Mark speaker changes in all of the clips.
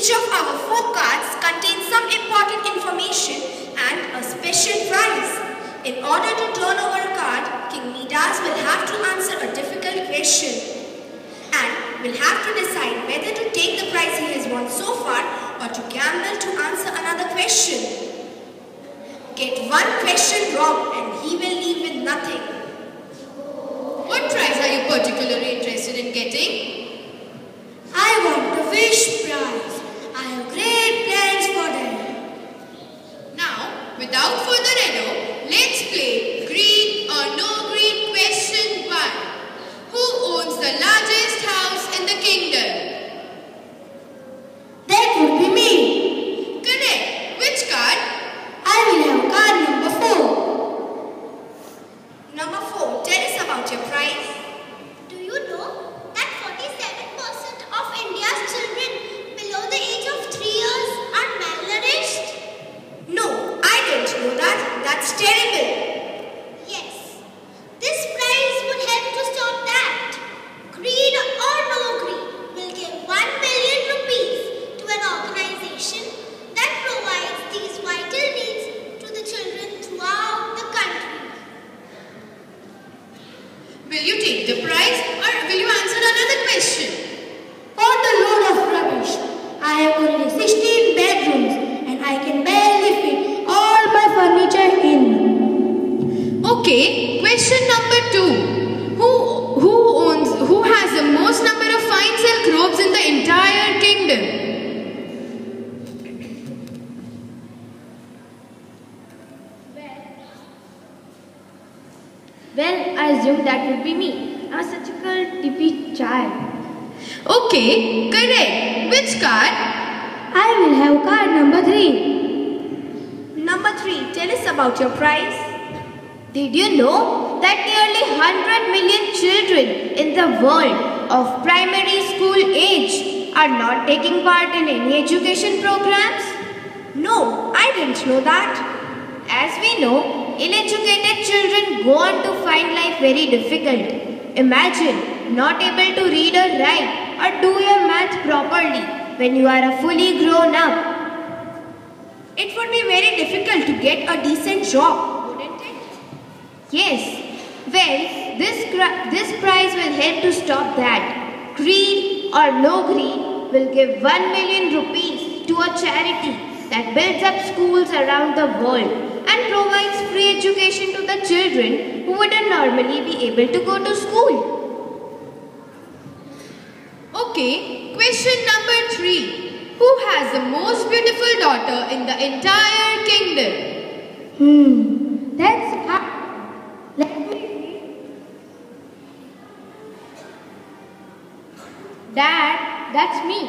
Speaker 1: Each of our 4 cards contains some important information and a special prize. In order to turn over a card, King Midas will have to answer a difficult question and will have to decide whether to take the prize he has won so far or to gamble to answer another question. Get one question wrong and he will leave with nothing.
Speaker 2: What prize are you particularly interested in getting?
Speaker 1: I want the wish prize. I have great plans for them.
Speaker 2: Now, without further ado, let's play Greed or No Greed question 1. Who owns the largest house in the kingdom?
Speaker 1: That would be me.
Speaker 2: Correct. Which card?
Speaker 1: I will have card number 4. Number 4, tell us about your prize.
Speaker 3: Do you know that 47% of India's children below the age of 3 years are malnourished?
Speaker 1: No, I didn't know that. That's terrible.
Speaker 3: Yes. This prize would help to stop that. Greed or No Greed will give 1 million rupees to an organization that provides these vital needs to the children throughout the country.
Speaker 2: Will you take the prize or will you answer another question?
Speaker 1: What a load of rubbish. I have only 16 bedrooms and I can barely fit all my furniture in.
Speaker 2: Okay, question number 2. Who has the most number of fine silk robes in the entire kingdom?
Speaker 4: Well, I assume that would be me. I'm such a tippy child.
Speaker 2: Okay, correct. Which card?
Speaker 4: I will have card number 3.
Speaker 1: Number 3, tell us about your prize.
Speaker 4: Did you know that nearly 100 million children in the world of primary school age are not taking part in any education programs?
Speaker 1: No, I didn't know that.
Speaker 4: As we know, ill-educated children go on to find life very difficult. Imagine not able to read or write or do your math properly when you are a fully grown up.
Speaker 1: It would be very difficult to get a decent job, wouldn't it?
Speaker 4: Yes. Well, this prize will help to stop that. Greed or No Greed will give 1 million rupees to a charity that builds up schools around the world and provides free education to the children who wouldn't normally be able to go to school.
Speaker 2: Okay, question number 3. Who has the most beautiful daughter in the entire kingdom?
Speaker 4: That's hard. Let me see. Dad, that's me.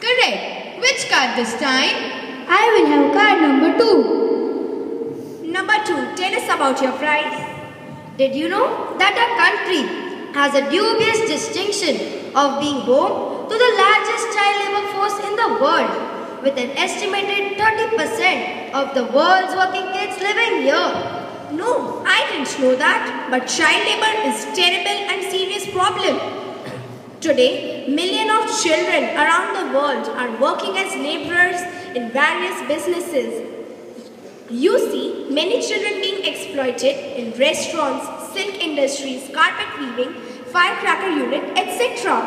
Speaker 2: Correct. Which card this time?
Speaker 4: I will have card number 2.
Speaker 1: Number 2, tell us about your prize.
Speaker 4: Did you know that our country has a dubious distinction of being home to the largest child labor force in the world, with an estimated 30% of the world's working kids living here?
Speaker 1: No, I didn't know that. But child labor is a terrible and serious problem. Today, millions of children around the world are working as laborers in various businesses. You see many children being exploited in restaurants, silk industries, carpet weaving, firecracker unit, etc.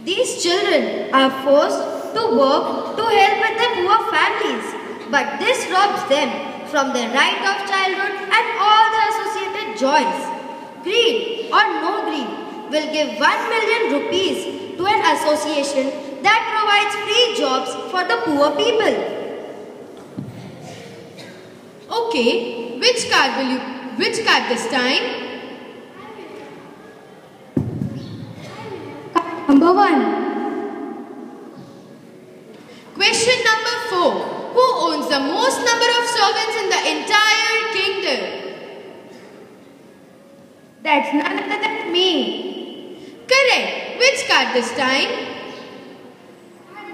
Speaker 4: These children are forced to work to help with their poor families, but this robs them from their right of childhood and all the associated joys. Greed or No Greed will give 1 million rupees to an association that provides free jobs for the poor people.
Speaker 2: Okay, which card this time?
Speaker 4: Number 1.
Speaker 2: Question number 4. Who owns the most number of servants in the entire kingdom?
Speaker 4: That's none other than me.
Speaker 2: Correct. Which card this time?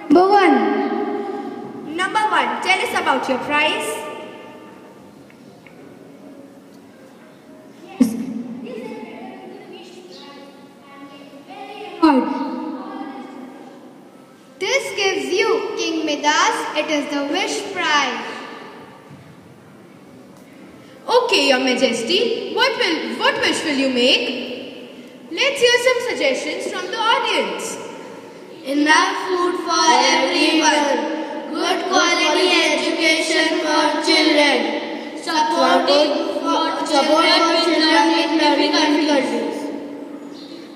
Speaker 4: Number 1.
Speaker 1: Number 1, tell us about your prize.
Speaker 4: Yes.
Speaker 5: it is the wish prize.
Speaker 2: Okay, Your Majesty, what wish will you make? Let's hear some suggestions from the audience.
Speaker 4: Enough food for everyone. Good quality education for children. Support for children in developing countries.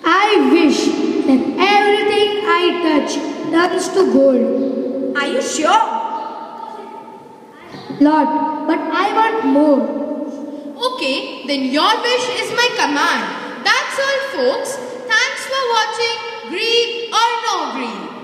Speaker 6: I wish that everything I touch turns to gold.
Speaker 1: Are you sure?
Speaker 6: Lord, but I want more.
Speaker 2: Okay, then your wish is my command. That's all, folks. Thanks for watching Green or No Green.